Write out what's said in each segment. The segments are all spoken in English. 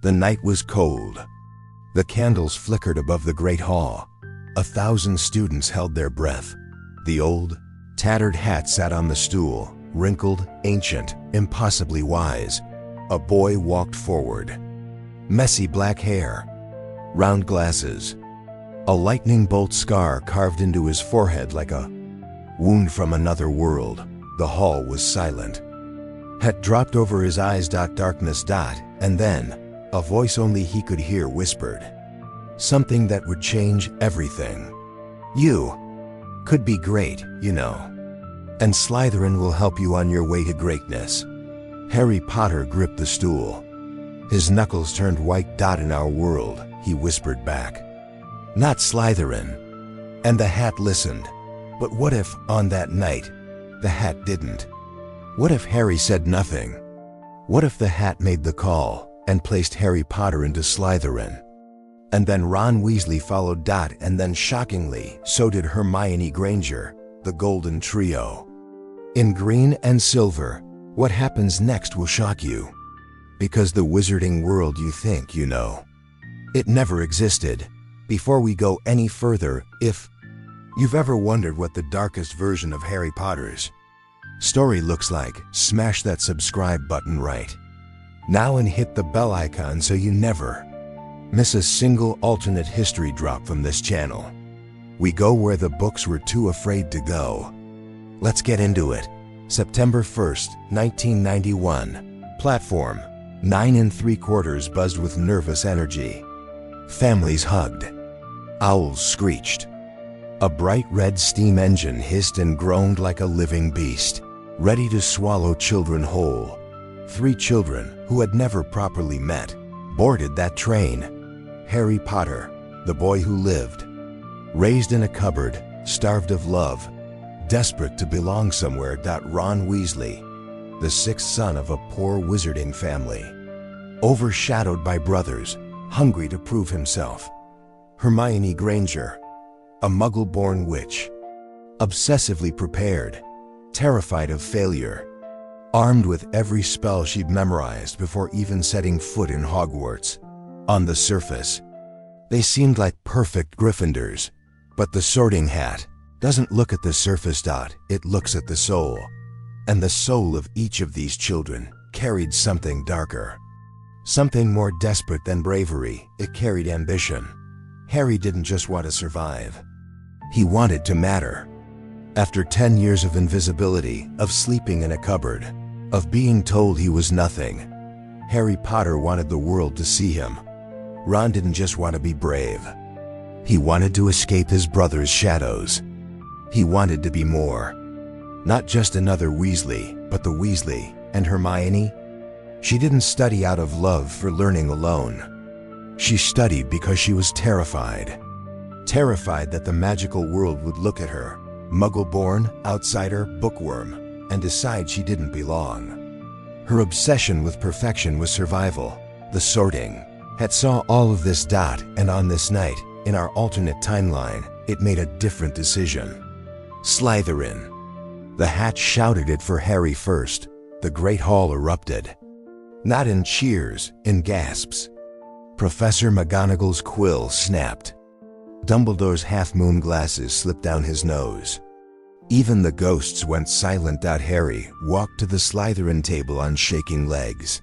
The night was cold. The candles flickered above the great hall. 1,000 students held their breath. The old, tattered hat sat on the stool, wrinkled, ancient, impossibly wise. A boy walked forward. Messy black hair, round glasses, a lightning bolt scar carved into his forehead like a wound from another world. The hall was silent. Hat dropped over his eyes. Darkness. And then, a voice only he could hear whispered. Something that would change everything. You could be great, you know. And Slytherin will help you on your way to greatness. Harry Potter gripped the stool. His knuckles turned white. In our world, he whispered back. Not Slytherin. And the hat listened. But what if, on that night, the hat didn't? What if Harry said nothing? What if the hat made the call and placed Harry Potter into Slytherin? And then Ron Weasley followed. And then shockingly, so did Hermione Granger, the Golden Trio. In green and silver, what happens next will shock you. Because the wizarding world you think you know, it never existed. Before we go any further, if you've ever wondered what the darkest version of Harry Potter's story looks like, smash that subscribe button right now and hit the bell icon so you never miss a single alternate history drop from this channel. We go where the books were too afraid to go. Let's get into it. September 1st, 1991. Platform 9 3/4 buzzed with nervous energy. Families hugged. Owls screeched. A bright red steam engine hissed and groaned like a living beast, ready to swallow children whole. 3 children, who had never properly met, boarded that train. Harry Potter, the boy who lived, raised in a cupboard, starved of love, desperate to belong somewhere. Ron Weasley, the 6th son of a poor wizarding family, overshadowed by brothers, hungry to prove himself. Hermione Granger, a muggle-born witch, obsessively prepared, terrified of failure, armed with every spell she'd memorized before even setting foot in Hogwarts. On the surface, they seemed like perfect Gryffindors, but the Sorting Hat doesn't look at the surface. It looks at the soul. And the soul of each of these children carried something darker. Something more desperate than bravery. It carried ambition. Harry didn't just want to survive. He wanted to matter. After 10 years of invisibility, of sleeping in a cupboard, of being told he was nothing, Harry Potter wanted the world to see him. Ron didn't just want to be brave. He wanted to escape his brother's shadows. He wanted to be more. Not just another Weasley, but the Weasley. And Hermione? She didn't study out of love for learning alone. She studied because she was terrified. Terrified that the magical world would look at her, muggle-born, outsider, bookworm, and decide she didn't belong. Her obsession with perfection was survival. The Sorting Hat saw all of this. And on this night, in our alternate timeline, it made a different decision. Slytherin. The Hat shouted it for Harry first. The Great Hall erupted. Not in cheers, in gasps. Professor McGonagall's quill snapped. Dumbledore's half-moon glasses slipped down his nose. Even the ghosts went silent. Harry walked to the Slytherin table on shaking legs.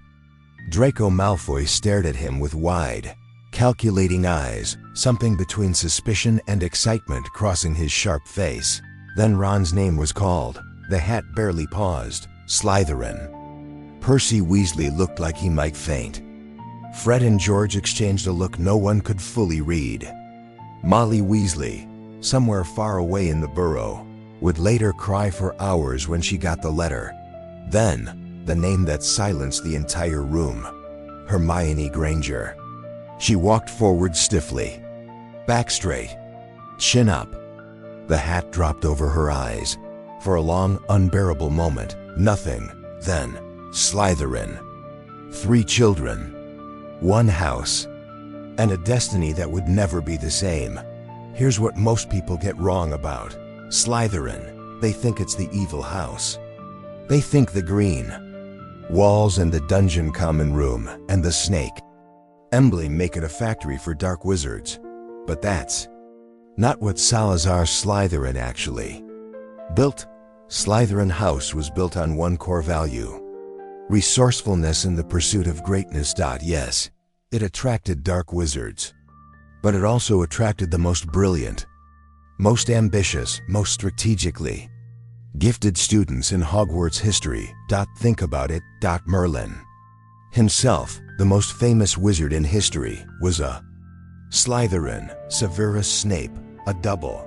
Draco Malfoy stared at him with wide, calculating eyes, something between suspicion and excitement crossing his sharp face. Then Ron's name was called. The Hat barely paused. Slytherin. Percy Weasley looked like he might faint. Fred and George exchanged a look no one could fully read. Molly Weasley, somewhere far away in the burrow, would later cry for hours when she got the letter. Then, the name that silenced the entire room. Hermione Granger. She walked forward stiffly. Back straight. Chin up. The hat dropped over her eyes. For a long, unbearable moment, nothing. Then, Slytherin. 3 children. 1 house. And a destiny that would never be the same. Here's what most people get wrong about Slytherin. They think it's the evil house. They think the green walls and the dungeon common room and the snake emblem make it a factory for dark wizards. But that's not what Salazar Slytherin actually built. Slytherin House was built on one core value: resourcefulness in the pursuit of greatness. Yes, it attracted dark wizards, but it also attracted the most brilliant, most ambitious, most strategically gifted students in Hogwarts history. Think about it. Merlin himself, the most famous wizard in history, was a Slytherin. Severus Snape, a double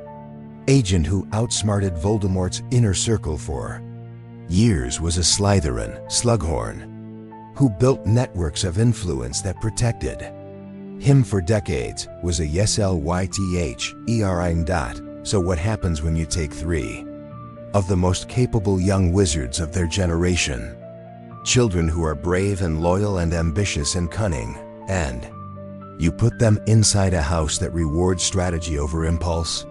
agent who outsmarted Voldemort's inner circle for years, was a Slytherin. Slughorn, who built networks of influence that protected him for decades, was a Slytherin. So what happens when you take three of the most capable young wizards of their generation, children who are brave and loyal and ambitious and cunning, and you put them inside a house that rewards strategy over impulse?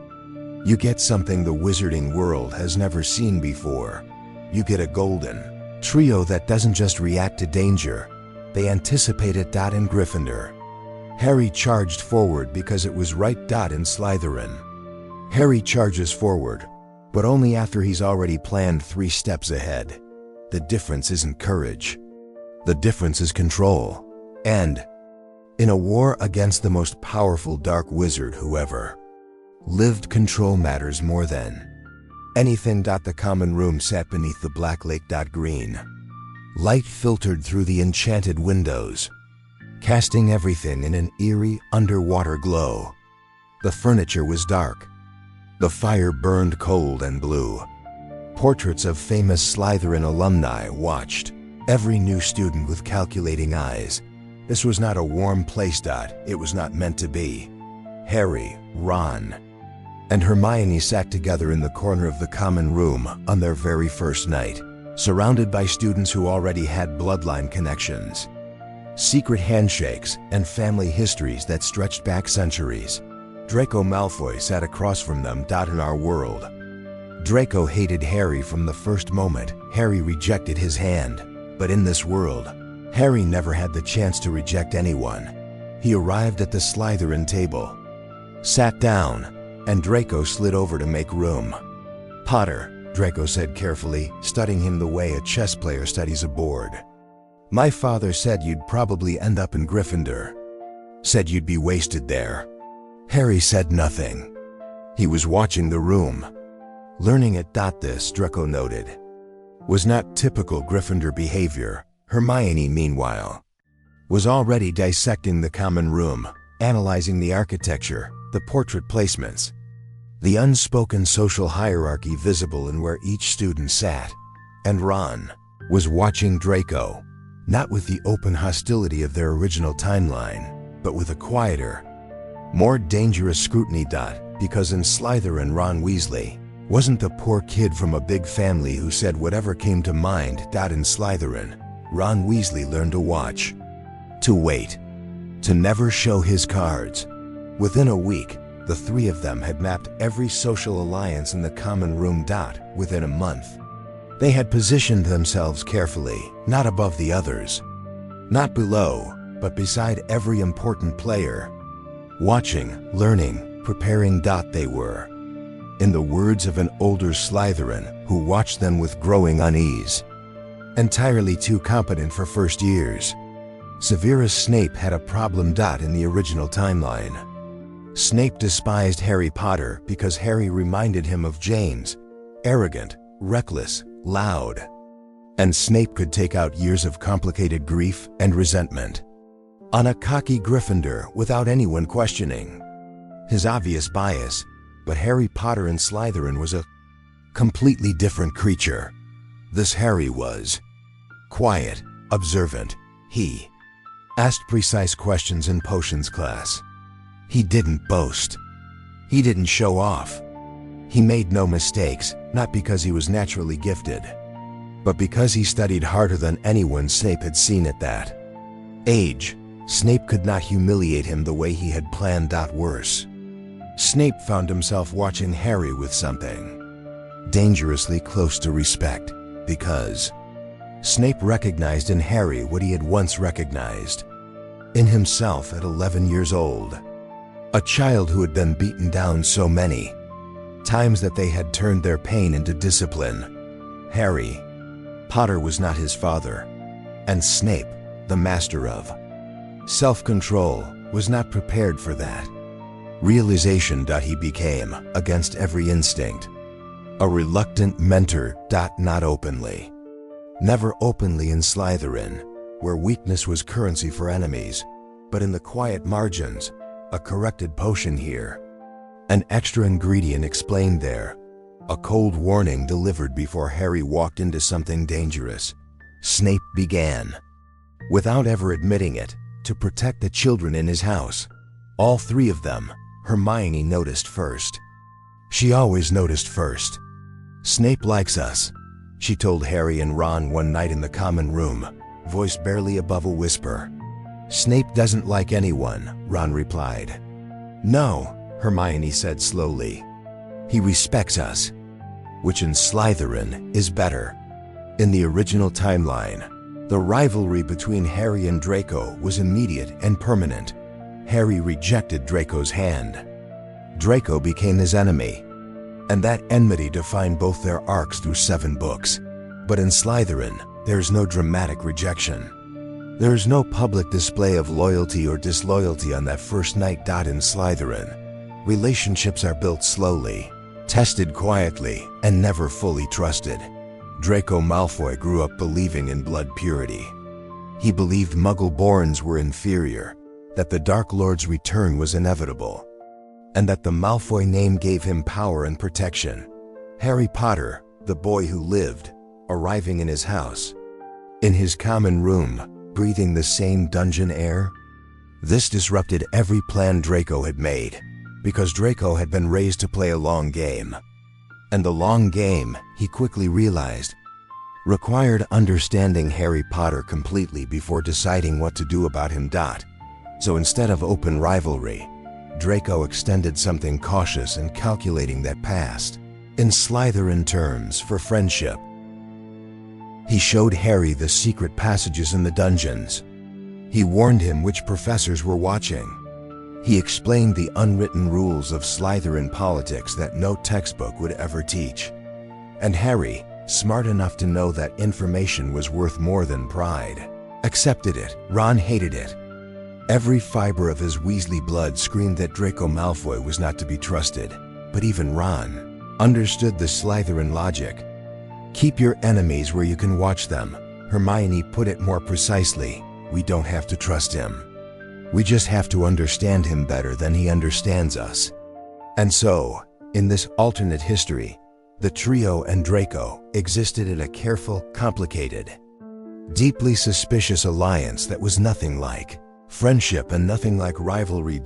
You get something the wizarding world has never seen before. You get a golden trio that doesn't just react to danger, they anticipate it. In Gryffindor, Harry charged forward because it was right. In Slytherin, Harry charges forward, but only after he's already planned 3 steps ahead. The difference isn't courage. The difference is control. And in a war against the most powerful dark wizard who ever lived, control matters more than anything. The common room sat beneath the black lake. Green light filtered through the enchanted windows, casting everything in an eerie underwater glow. The furniture was dark. The fire burned cold and blue. Portraits of famous Slytherin alumni watched every new student with calculating eyes. This was not a warm place. It was not meant to be. Harry, Ron, and Hermione sat together in the corner of the common room on their very first night, surrounded by students who already had bloodline connections, secret handshakes, and family histories that stretched back centuries. Draco Malfoy sat across from them. In our world, Draco hated Harry from the first moment Harry rejected his hand. But in this world, Harry never had the chance to reject anyone. He arrived at the Slytherin table, sat down, and Draco slid over to make room. "Potter," Draco said carefully, studying him the way a chess player studies a board. "My father said you'd probably end up in Gryffindor. Said you'd be wasted there." Harry said nothing. He was watching the room, learning it. This, Draco noted, was not typical Gryffindor behavior. Hermione, meanwhile, was already dissecting the common room, analyzing the architecture, the portrait placements, the unspoken social hierarchy visible in where each student sat. And Ron was watching Draco, not with the open hostility of their original timeline, but with a quieter, more dangerous scrutiny. Because in Slytherin, Ron Weasley wasn't the poor kid from a big family who said whatever came to mind. In Slytherin, Ron Weasley learned to watch, to wait, to never show his cards. Within a week, the 3 of them had mapped every social alliance in the common room. Within a month, they had positioned themselves carefully, not above the others, not below, but beside every important player. Watching, learning, preparing. They were, in the words of an older Slytherin who watched them with growing unease, entirely too competent for first years. Severus Snape had a problem. In the original timeline, Snape despised Harry Potter because Harry reminded him of James, arrogant, reckless, loud. And Snape could take out years of complicated grief and resentment on a cocky Gryffindor without anyone questioning his obvious bias. But Harry Potter in Slytherin was a completely different creature. This Harry was quiet, observant. He asked precise questions in potions class. He didn't boast. He didn't show off. He made no mistakes, not because he was naturally gifted, but because he studied harder than anyone Snape had seen at that age. Snape could not humiliate him the way he had planned. Worse, Snape found himself watching Harry with something dangerously close to respect, because Snape recognized in Harry what he had once recognized: in himself at 11 years old. A child who had been beaten down so many times that they had turned their pain into discipline. Harry Potter was not his father, and Snape, the master of self-control, was not prepared for that realization. He became, against every instinct, a reluctant mentor. Not openly. Never openly in Slytherin, where weakness was currency for enemies, but in the quiet margins, a corrected potion here, an extra ingredient explained there, a cold warning delivered before Harry walked into something dangerous. Snape began, without ever admitting it, to protect the children in his house. All three of them, Hermione noticed first. She always noticed first. "Snape likes us," she told Harry and Ron one night in the common room, voice barely above a whisper. "Snape doesn't like anyone," Ron replied. "No," Hermione said slowly. "He respects us," which in Slytherin is better. In the original timeline, the rivalry between Harry and Draco was immediate and permanent. Harry rejected Draco's hand. Draco became his enemy, and that enmity defined both their arcs through 7 books. But in Slytherin, there's no dramatic rejection. There's no public display of loyalty or disloyalty on that first night. In Slytherin, relationships are built slowly, tested quietly, and never fully trusted. Draco Malfoy grew up believing in blood purity. He believed Muggle-borns were inferior, that the Dark Lord's return was inevitable, and that the Malfoy name gave him power and protection. Harry Potter, the boy who lived, arriving in his house, in his common room, breathing the same dungeon air. This disrupted every plan Draco had made, because Draco had been raised to play a long game. And the long game, he quickly realized, required understanding Harry Potter completely before deciding what to do about him. So instead of open rivalry, Draco extended something cautious and calculating that passed, in Slytherin terms, for friendship. He showed Harry the secret passages in the dungeons. He warned him which professors were watching. He explained the unwritten rules of Slytherin politics that no textbook would ever teach. And Harry, smart enough to know that information was worth more than pride, accepted it. Ron hated it. Every fiber of his Weasley blood screamed that Draco Malfoy was not to be trusted. But even Ron understood the Slytherin logic. Keep your enemies where you can watch them. Hermione put it more precisely. We don't have to trust him. We just have to understand him better than he understands us. And so, in this alternate history, the trio and Draco existed in a careful, complicated, deeply suspicious alliance that was nothing like friendship and nothing like rivalry.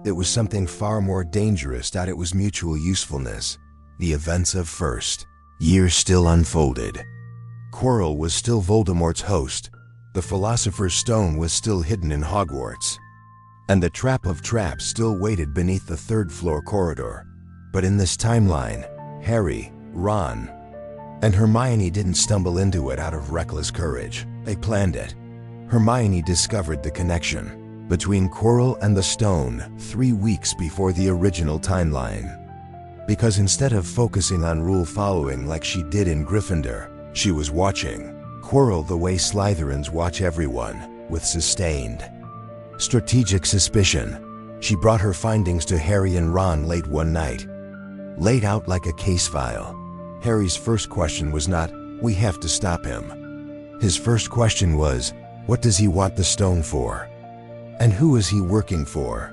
It was something far more dangerous. It was mutual usefulness. The events of first year still unfolded. Quirrell was still Voldemort's host. The Philosopher's Stone was still hidden in Hogwarts. And the Trap of Traps still waited beneath the 3rd floor corridor. But in this timeline, Harry, Ron, and Hermione didn't stumble into it out of reckless courage. They planned it. Hermione discovered the connection between Quirrell and the stone 3 weeks before the original timeline. Because instead of focusing on rule following like she did in Gryffindor, she was watching Quirrell the way Slytherins watch everyone, with sustained, strategic suspicion. She brought her findings to Harry and Ron late one night, laid out like a case file. Harry's first question was not, "We have to stop him." His first question was, what does he want the stone for? And who is he working for?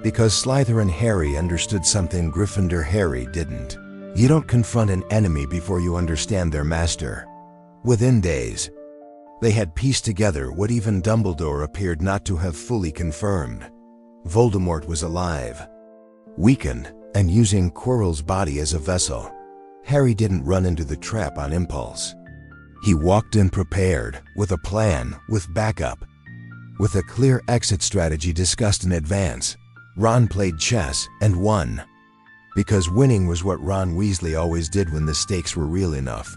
Because Slytherin Harry understood something Gryffindor Harry didn't. You don't confront an enemy before you understand their master. Within days, they had pieced together what even Dumbledore appeared not to have fully confirmed. Voldemort was alive, weakened, and using Quirrell's body as a vessel. Harry didn't run into the trap on impulse. He walked in prepared, with a plan, with backup, with a clear exit strategy discussed in advance. Ron played chess and won. Because winning was what Ron Weasley always did when the stakes were real enough.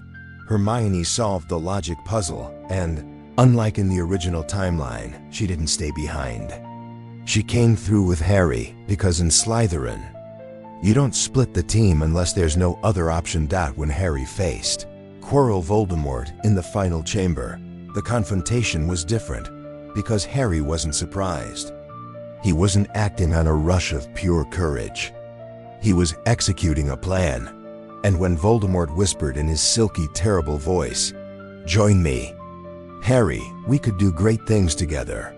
Hermione solved the logic puzzle, and Unlike in the original timeline, she didn't stay behind. She came through with Harry because in Slytherin, you don't split the team unless there's no other option. When Harry faced Quirrell Voldemort in the final chamber, the confrontation was different because Harry wasn't surprised. He wasn't acting on a rush of pure courage. He was executing a plan. And when Voldemort whispered in his silky, terrible voice, "Join me, Harry, we could do great things together."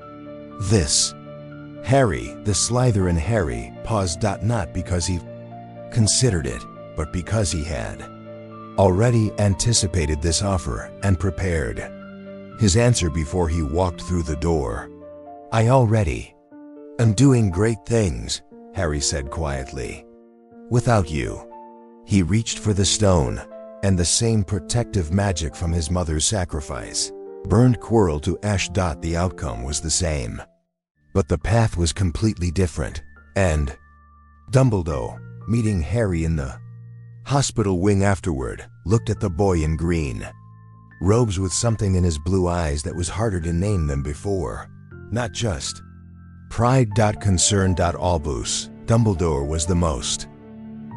This Harry, the Slytherin Harry, paused. Not because he considered it, but because he had already anticipated this offer and prepared his answer before he walked through the door. "I already am doing great things," Harry said quietly. "Without you." He reached for the stone, and the same protective magic from his mother's sacrifice burned Quirrell to ash. The outcome was the same, but the path was completely different. And Dumbledore, meeting Harry in the hospital wing afterward, looked at the boy in green robes with something in his blue eyes that was harder to name than before. Not just pride. Concern. Albus, Dumbledore was the most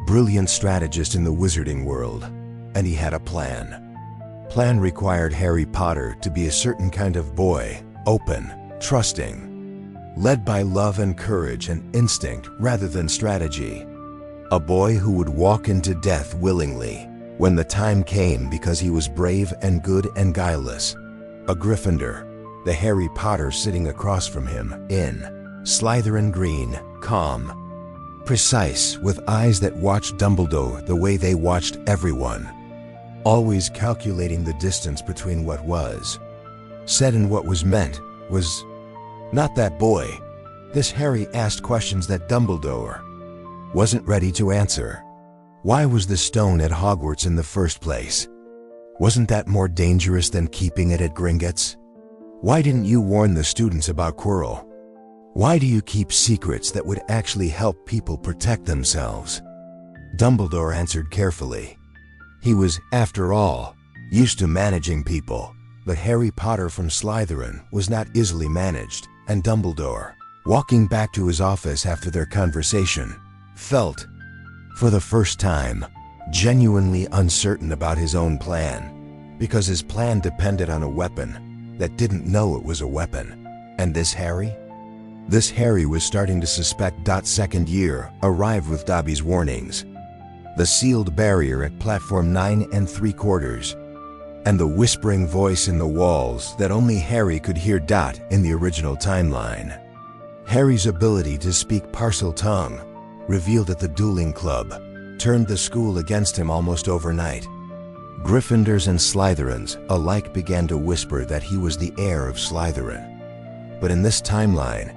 brilliant strategist in the wizarding world, and he had a plan. Plan required Harry Potter to be a certain kind of boy, open, trusting, led by love and courage and instinct rather than strategy. A boy who would walk into death willingly when the time came because he was brave and good and guileless. A Gryffindor, the Harry Potter sitting across from him in Slytherin green, calm, precise, with eyes that watched Dumbledore the way they watched everyone, always calculating the distance between what was said and what was meant. Was not that boy. This Harry asked questions that Dumbledore wasn't ready to answer. Why was the stone at Hogwarts in the first place? Wasn't that more dangerous than keeping it at Gringotts? Why didn't you warn the students about Quirrell? Why do you keep secrets that would actually help people protect themselves? Dumbledore answered carefully. He was, after all, used to managing people. But Harry Potter from Slytherin was not easily managed, and Dumbledore, walking back to his office after their conversation, felt, for the first time, genuinely uncertain about his own plan, because his plan depended on a weapon that didn't know it was a weapon. And this Harry? This Harry was starting to suspect. Second year arrived with Dobby's warnings, the sealed barrier at platform 9 3/4, and the whispering voice in the walls that only Harry could hear. In the original timeline, Harry's ability to speak parcel tongue, revealed at the dueling club, turned the school against him almost overnight. Gryffindors and Slytherins alike began to whisper that he was the heir of Slytherin. But in this timeline,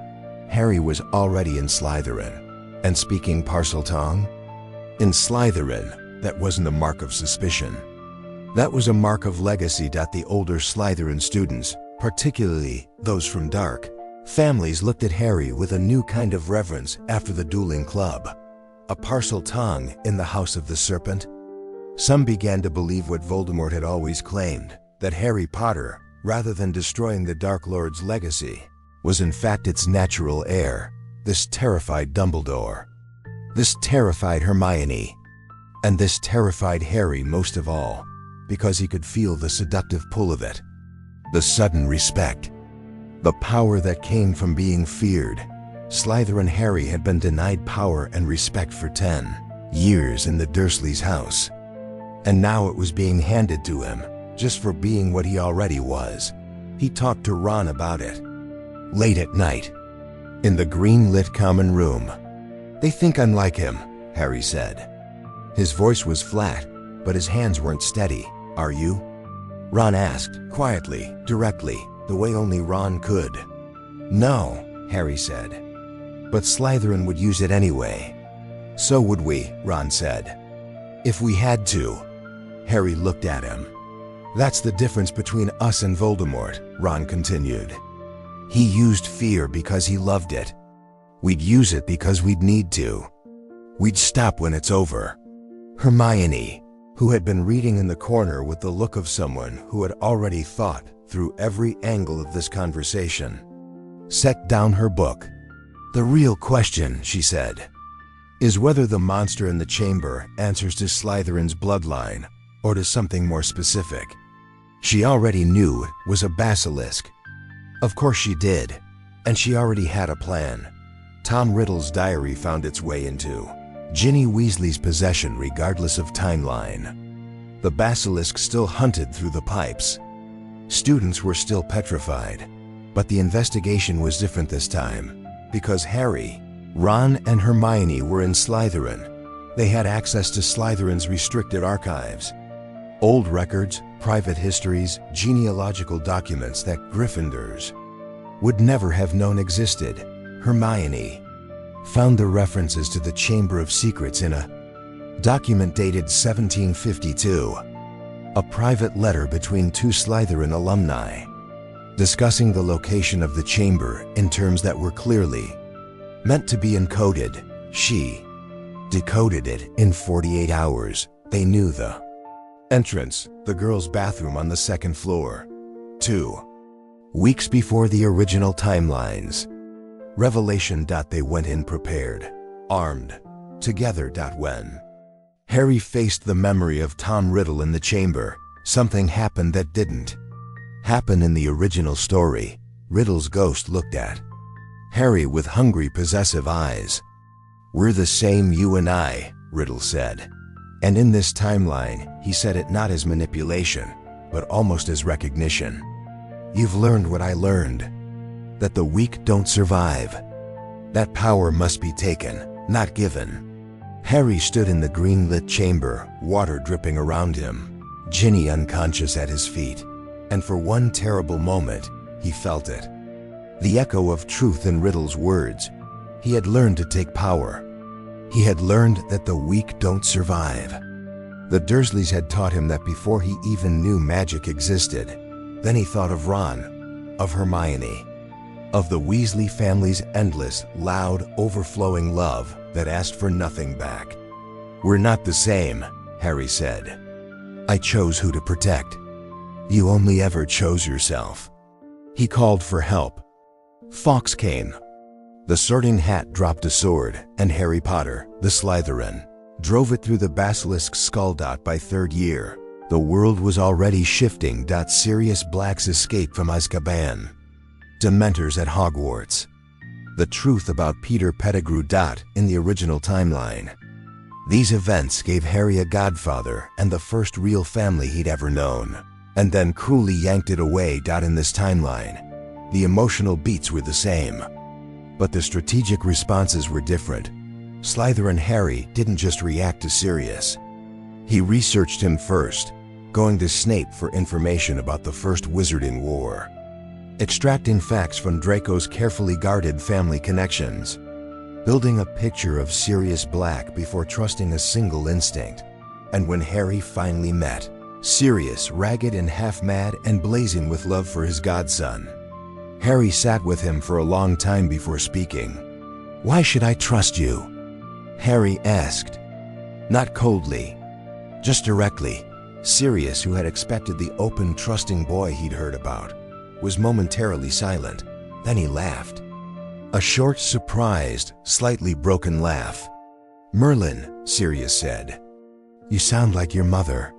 Harry was already in Slytherin, and speaking parcel tongue? In Slytherin, that wasn't a mark of suspicion. That was a mark of legacy. The older Slytherin students, particularly those from dark families, looked at Harry with a new kind of reverence after the dueling club. A parcel tongue in the House of the Serpent? Some began to believe what Voldemort had always claimed, that Harry Potter, rather than destroying the Dark Lord's legacy, was in fact its natural heir. This terrified Dumbledore. This terrified Hermione. And this terrified Harry most of all, because he could feel the seductive pull of it. The sudden respect. The power that came from being feared. Slytherin Harry had been denied power and respect for 10 years in the Dursleys' house. And now it was being handed to him, just for being what he already was. He talked to Ron about it. Late at night, in the green-lit common room. "They think I'm like him," Harry said. His voice was flat, but his hands weren't steady. "Are you?" Ron asked, quietly, directly, the way only Ron could. "No," Harry said. "But Slytherin would use it anyway." "So would we," Ron said. "If we had to." Harry looked at him. "That's the difference between us and Voldemort," Ron continued. "He used fear because he loved it. We'd use it because we'd need to. We'd stop when it's over." "Hermione," who had been reading in the corner with the look of someone who had already thought through every angle of this conversation, set down her book. "The real question," she said, "is whether the monster in the chamber answers to Slytherin's bloodline or to something more specific." She already knew it was a basilisk. Of course she did, and she already had a plan. Tom Riddle's diary found its way into Ginny Weasley's possession regardless of timeline. The basilisk still hunted through the pipes. Students were still petrified, but the investigation was different this time because Harry, Ron, and Hermione were in Slytherin. They had access to Slytherin's restricted archives. Old records, private histories, genealogical documents that Gryffindors would never have known existed. Hermione found the references to the Chamber of Secrets in a document dated 1752, a private letter between two Slytherin alumni, discussing the location of the chamber in terms that were clearly meant to be encoded. She decoded it in 48 hours. They knew the entrance, the girls' bathroom on the second floor, 2 weeks before the original timelines. Revelation. They went in prepared, armed, together. When Harry faced the memory of Tom Riddle in the chamber, something happened that didn't happen in the original story. Riddle's ghost looked at Harry with hungry, possessive eyes. "We're the same, you and I," Riddle said. And in this timeline, he said it not as manipulation, but almost as recognition. "You've learned what I learned. That the weak don't survive. That power must be taken, not given." Harry stood in the green-lit chamber, water dripping around him, Ginny unconscious at his feet. And for one terrible moment, he felt it. The echo of truth in Riddle's words. He had learned to take power. He had learned that the weak don't survive. The Dursleys had taught him that before he even knew magic existed. Then he thought of Ron, of Hermione, of the Weasley family's endless, loud, overflowing love that asked for nothing back. "We're not the same," Harry said. "I chose who to protect. You only ever chose yourself." He called for help. Fawkes came. The Sorting Hat dropped a sword, and Harry Potter, the Slytherin, drove it through the basilisk's skull. By third year, the world was already shifting. Sirius Black's escape from Azkaban. Dementors at Hogwarts. The truth about Peter Pettigrew. In the original timeline. These events gave Harry a godfather and the first real family he'd ever known, and then cruelly yanked it away. In this timeline, the emotional beats were the same, but the strategic responses were different. Slytherin Harry didn't just react to Sirius. He researched him first, going to Snape for information about the First Wizarding War, extracting facts from Draco's carefully guarded family connections, building a picture of Sirius Black before trusting a single instinct. And when Harry finally met Sirius, ragged and half-mad and blazing with love for his godson, Harry sat with him for a long time before speaking. "Why should I trust you?" Harry asked. Not coldly, just directly. Sirius, who had expected the open, trusting boy he'd heard about, was momentarily silent. Then he laughed. A short, surprised, slightly broken laugh. "Merlin," Sirius said. "You sound like your mother."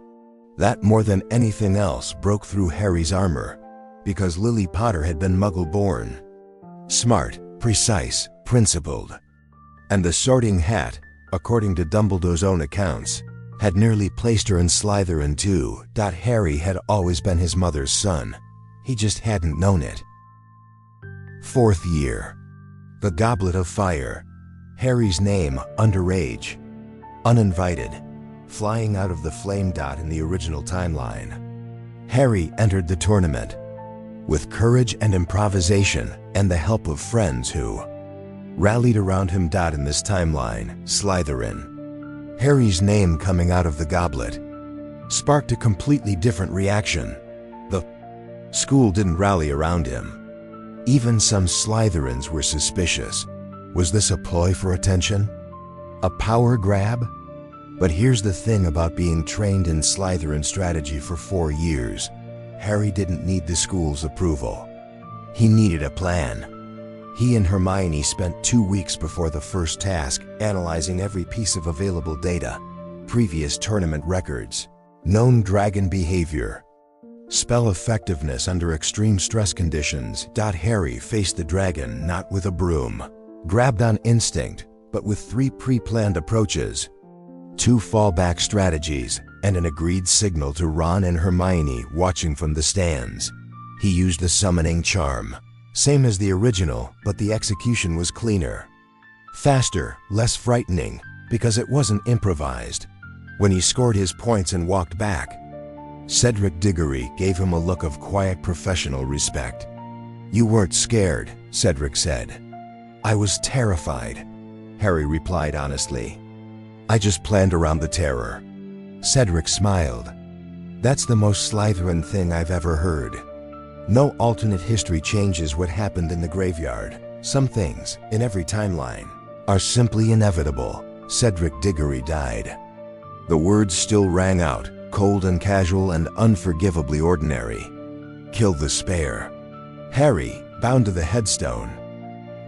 That, more than anything else, broke through Harry's armor, because Lily Potter had been Muggle-born. Smart, precise, principled. And the Sorting Hat, according to Dumbledore's own accounts, had nearly placed her in Slytherin too. Harry had always been his mother's son. He just hadn't known it. Fourth year. The Goblet of Fire. Harry's name, underage, uninvited, flying out of the flame. In the original timeline, Harry entered the tournament with courage and improvisation and the help of friends who rallied around him. In this timeline, Slytherin. Harry's name coming out of the goblet sparked a completely different reaction. The school didn't rally around him. Even some Slytherins were suspicious. Was this a ploy for attention? A power grab? But here's the thing about being trained in Slytherin strategy for 4 years. Harry didn't need the school's approval. He needed a plan. He and Hermione spent 2 weeks before the first task analyzing every piece of available data, previous tournament records, known dragon behavior, spell effectiveness under extreme stress conditions. Harry faced the dragon not with a broom, grabbed on instinct, but with 3 pre-planned approaches, 2 fallback strategies, and an agreed signal to Ron and Hermione watching from the stands. He used the summoning charm, same as the original, but the execution was cleaner, faster, less frightening, because it wasn't improvised. When he scored his points and walked back, Cedric Diggory gave him a look of quiet professional respect. "You weren't scared," Cedric said. "I was terrified," Harry replied honestly. "I just planned around the terror." Cedric smiled. "That's the most Slytherin thing I've ever heard. No alternate history changes what happened in the graveyard. Some things, in every timeline, are simply inevitable." Cedric Diggory died. The words still rang out, cold and casual and unforgivably ordinary. "Kill the spare." Harry, bound to the headstone,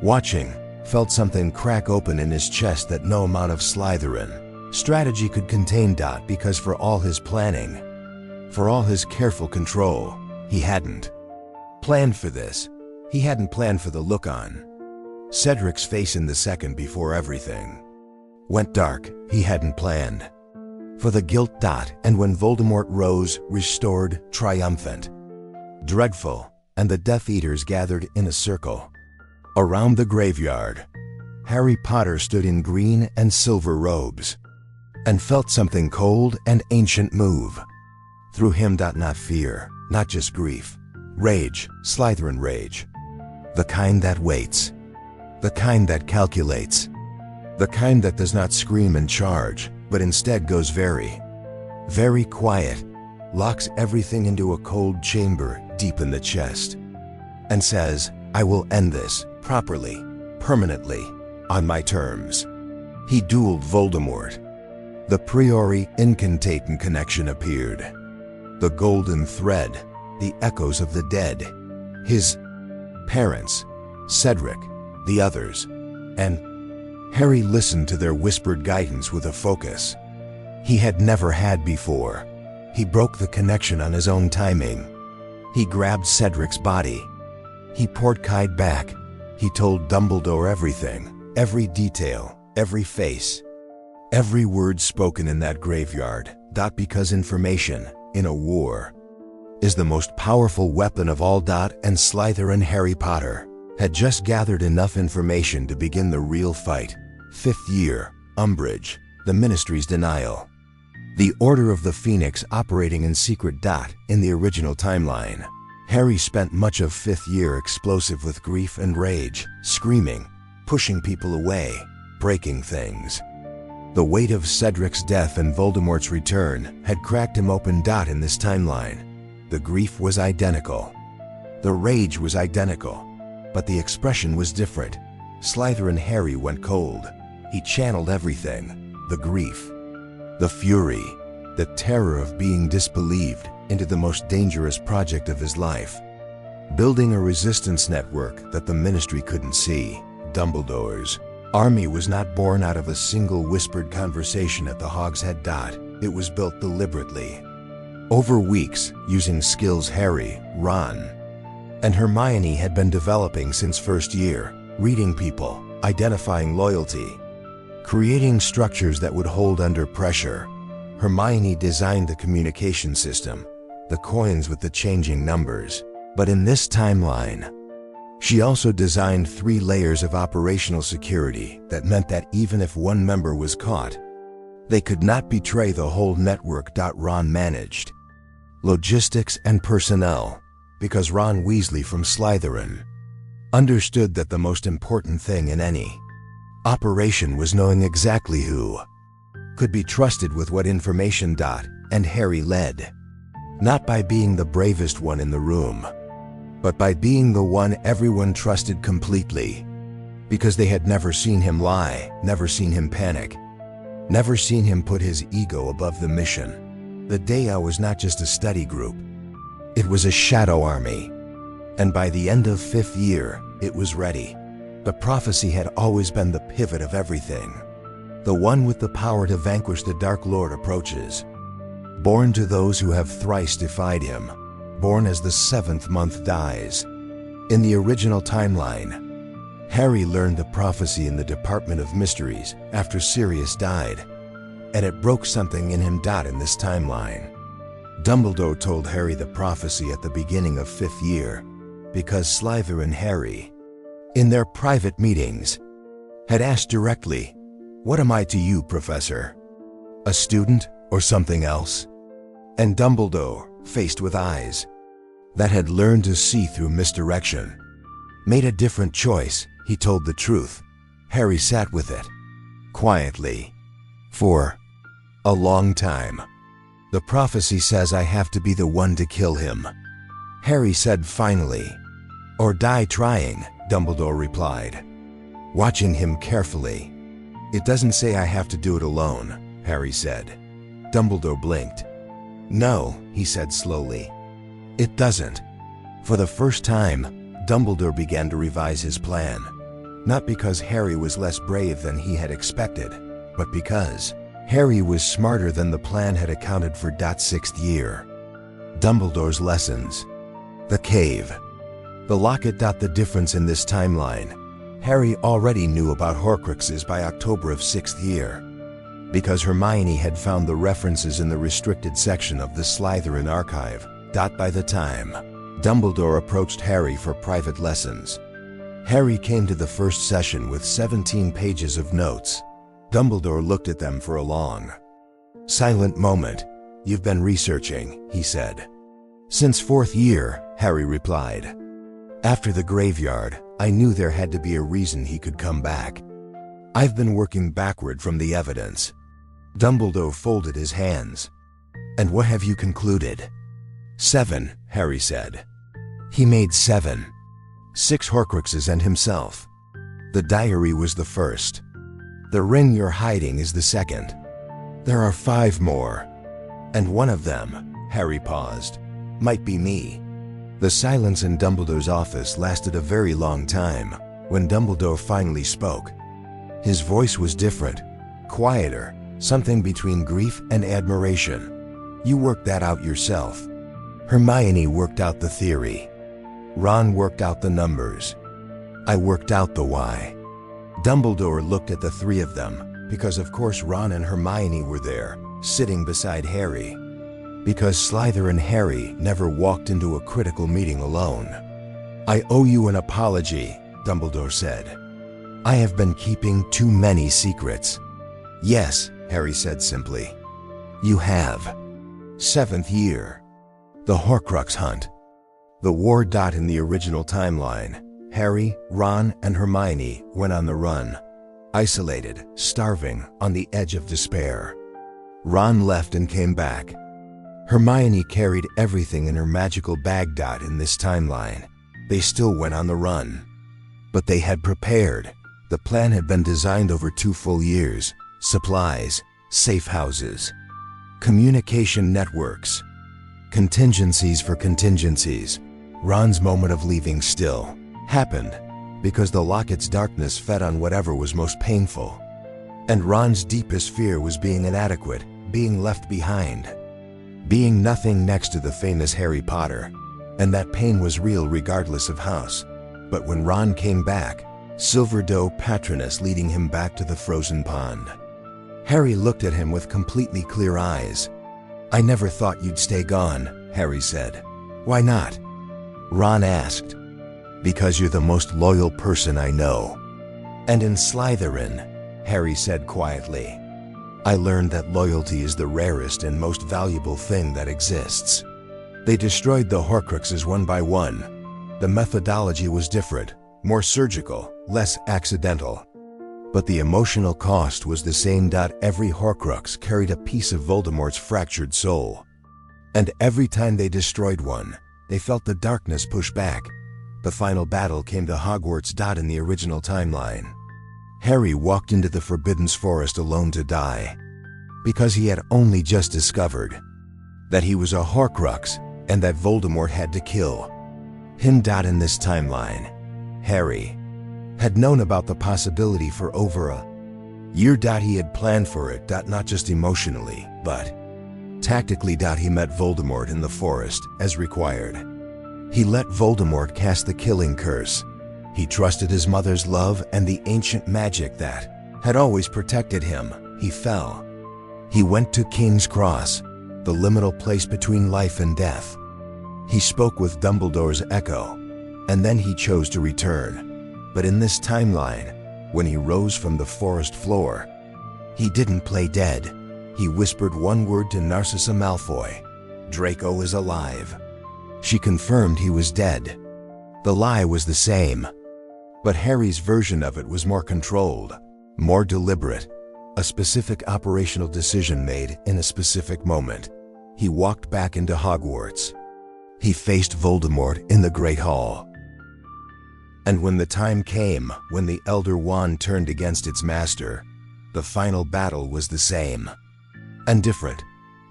watching, felt something crack open in his chest that no amount of Slytherin strategy could contain. Because for all his planning, for all his careful control, he hadn't planned for this. He hadn't planned for the look on Cedric's face in the second before everything went dark. He hadn't planned for the guilt. And when Voldemort rose, restored, triumphant, dreadful, and the Death Eaters gathered in a circle around the graveyard, Harry Potter stood in green and silver robes and felt something cold and ancient move through him. Not fear, not just grief. Rage, Slytherin rage. The kind that waits. The kind that calculates. The kind that does not scream and charge, but instead goes very, very quiet, locks everything into a cold chamber deep in the chest, and says, "I will end this, properly, permanently, on my terms." He dueled Voldemort. The priori incantaten connection appeared. The golden thread, the echoes of the dead, his parents, Cedric, the others, and Harry listened to their whispered guidance with a focus he had never had before. He broke the connection on his own timing. He grabbed Cedric's body. He poured Kide back. He told Dumbledore everything, every detail, every face, every word spoken in that graveyard. Because information, in a war, is the most powerful weapon of all. And Slytherin Harry Potter had just gathered enough information to begin the real fight. 5th year, Umbridge, the Ministry's denial. The Order of the Phoenix operating in secret. In the original timeline, Harry spent much of 5th year explosive with grief and rage, screaming, pushing people away, breaking things. The weight of Cedric's death and Voldemort's return had cracked him open. In this timeline, the grief was identical. The rage was identical. But the expression was different. Slytherin Harry went cold. He channeled everything, the grief, the fury, the terror of being disbelieved, into the most dangerous project of his life. Building a resistance network that the Ministry couldn't see. Dumbledore's army was not born out of a single whispered conversation at the Hog's Head. It was built deliberately, over weeks, using skills Harry, Ron, and Hermione had been developing since 1st year. Reading people, identifying loyalty, creating structures that would hold under pressure. Hermione designed the communication system, the coins with the changing numbers. But in this timeline, she also designed 3 layers of operational security that meant that even if one member was caught, they could not betray the whole network. Ron managed logistics and personnel, because Ron Weasley from Slytherin understood that the most important thing in any operation was knowing exactly who could be trusted with what information. And Harry led, not by being the bravest one in the room, but by being the one everyone trusted completely, because they had never seen him lie, never seen him panic, Never seen him put his ego above the mission. The Dea was not just a study group. It was a shadow army. And by the end of 5th year, it was ready. The prophecy had always been the pivot of everything. The one with the power to vanquish the Dark Lord approaches. Born to those who have thrice defied him. Born as the 7th month dies. In the original timeline, Harry learned the prophecy in the Department of Mysteries after Sirius died, and it broke something in him. In this timeline, Dumbledore told Harry the prophecy at the beginning of 5th year because Slytherin Harry, in their private meetings, had asked directly, "What am I to you, Professor? A student or something else?" And Dumbledore, faced with eyes that had learned to see through misdirection, made a different choice. He told the truth. Harry sat with it, quietly, for a long time. "The prophecy says I have to be the one to kill him," Harry said finally. "Or die trying," Dumbledore replied, watching him carefully. "It doesn't say I have to do it alone," Harry said. Dumbledore blinked. "No," he said slowly. "It doesn't." For the first time, Dumbledore began to revise his plan. Not because Harry was less brave than he had expected, but because Harry was smarter than the plan had accounted for. 6th year. Dumbledore's lessons. The cave. The locket. The difference in this timeline. Harry already knew about Horcruxes by October of 6th year, because Hermione had found the references in the restricted section of the Slytherin archive. By the time Dumbledore approached Harry for private lessons, Harry came to the first session with 17 pages of notes. Dumbledore looked at them for a long, silent moment. "You've been researching," he said. "Since 4th year," Harry replied. "After the graveyard, I knew there had to be a reason he could come back. I've been working backward from the evidence." Dumbledore folded his hands. "And what have you concluded?" 7, Harry said. "He made 7. 6 Horcruxes and himself. The diary was the first. The ring you're hiding is the second. There are 5 more. And one of them," Harry paused, "might be me." The silence in Dumbledore's office lasted a very long time. When Dumbledore finally spoke, his voice was different, quieter, something between grief and admiration. "You worked that out yourself. Hermione worked out the theory. Ron worked out the numbers. I worked out the why." Dumbledore looked at the 3 of them, because of course Ron and Hermione were there, sitting beside Harry. Because Slytherin Harry never walked into a critical meeting alone. "I owe you an apology," Dumbledore said. "I have been keeping too many secrets." "Yes," Harry said simply. "You have." 7th year. The Horcrux hunt. The war. In the original timeline, Harry, Ron, and Hermione went on the run. Isolated, starving, on the edge of despair. Ron left and came back. Hermione carried everything in her magical bag. In this timeline, they still went on the run. But they had prepared. The plan had been designed over 2 full years. Supplies, safe houses, communication networks, contingencies for contingencies. Ron's moment of leaving still happened because the locket's darkness fed on whatever was most painful. And Ron's deepest fear was being inadequate, being left behind, being nothing next to the famous Harry Potter. And that pain was real regardless of house. But when Ron came back, Silverdoe Patronus leading him back to the frozen pond, Harry looked at him with completely clear eyes. "I never thought you'd stay gone," Harry said. "Why not?" Ron asked. "Because you're the most loyal person I know." "And in Slytherin," Harry said quietly, "I learned that loyalty is the rarest and most valuable thing that exists." They destroyed the Horcruxes one by one. The methodology was different, more surgical, less accidental. But the emotional cost was the same. Every Horcrux carried a piece of Voldemort's fractured soul. And every time they destroyed one, they felt the darkness push back. The final battle came to Hogwarts. In the original timeline, Harry walked into the Forbidden Forest alone to die. because he had only just discovered that he was a Horcrux and that Voldemort had to kill him. In this timeline, Harry had known about the possibility for over a year. He had planned for it, not just emotionally, but tactically. He met Voldemort in the forest as required. He let Voldemort cast the killing curse. He trusted his mother's love and the ancient magic that had always protected him. He fell. He went to King's Cross, the liminal place between life and death. He spoke with Dumbledore's echo, and then he chose to return. But in this timeline, when he rose from the forest floor, he didn't play dead. He whispered one word to Narcissa Malfoy: "Draco is alive." She confirmed he was dead. The lie was the same, but Harry's version of it was more controlled, more deliberate, a specific operational decision made in a specific moment. He walked back into Hogwarts. He faced Voldemort in the Great Hall. And when the time came when the Elder Wand turned against its master, the final battle was the same. And different.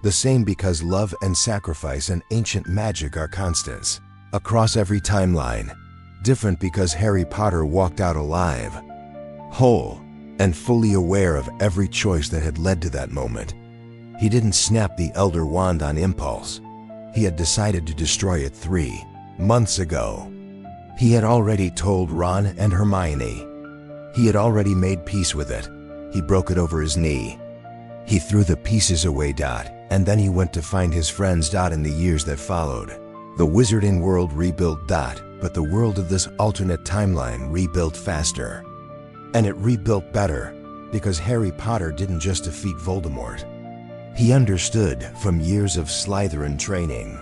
The same because love and sacrifice and ancient magic are constants across every timeline. Different because Harry Potter walked out alive, whole, and fully aware of every choice that had led to that moment. He didn't snap the Elder Wand on impulse. He had decided to destroy it 3 months ago. He had already told Ron and Hermione. He had already made peace with it. He broke it over his knee. He threw the pieces away. And then he went to find his friends. In the years that followed, the wizarding world rebuilt. But the world of this alternate timeline rebuilt faster. And it rebuilt better, because Harry Potter didn't just defeat Voldemort. He understood from years of Slytherin training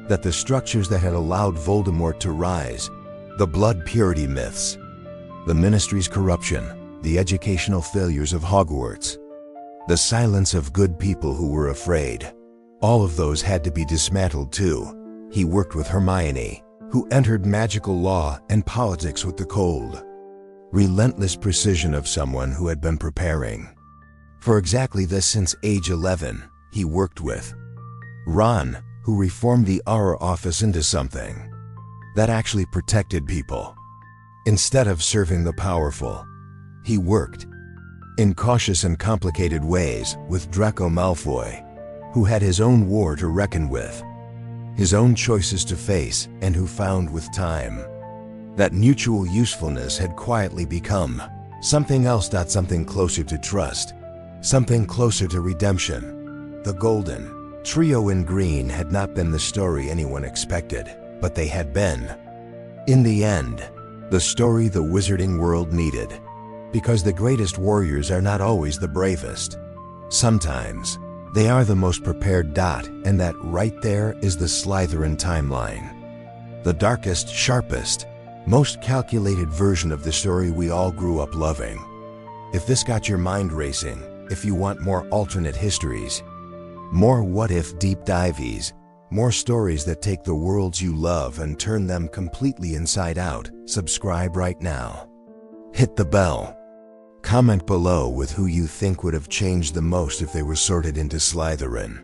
that the structures that had allowed Voldemort to rise, the blood purity myths, the ministry's corruption, the educational failures of Hogwarts, the silence of good people who were afraid, all of those had to be dismantled too. He worked with Hermione, who entered magical law and politics with the cold, relentless precision of someone who had been preparing for exactly this since age 11. He worked with Ron, who reformed the Auror office into something that actually protected people instead of serving the powerful. He worked in cautious and complicated ways with Draco Malfoy, who had his own war to reckon with, his own choices to face, and who found with time that mutual usefulness had quietly become something else. Something closer to trust, something closer to redemption. The Golden Trio in green had not been the story anyone expected, but they had been, in the end, the story the wizarding world needed. Because the greatest warriors are not always the bravest. Sometimes, they are the most prepared. And that right there is the Slytherin timeline. The darkest, sharpest, most calculated version of the story we all grew up loving. If this got your mind racing, if you want more alternate histories, more what-if deep dives, more stories that take the worlds you love and turn them completely inside out, subscribe right now. Hit the bell. Comment below with who you think would have changed the most if they were sorted into Slytherin.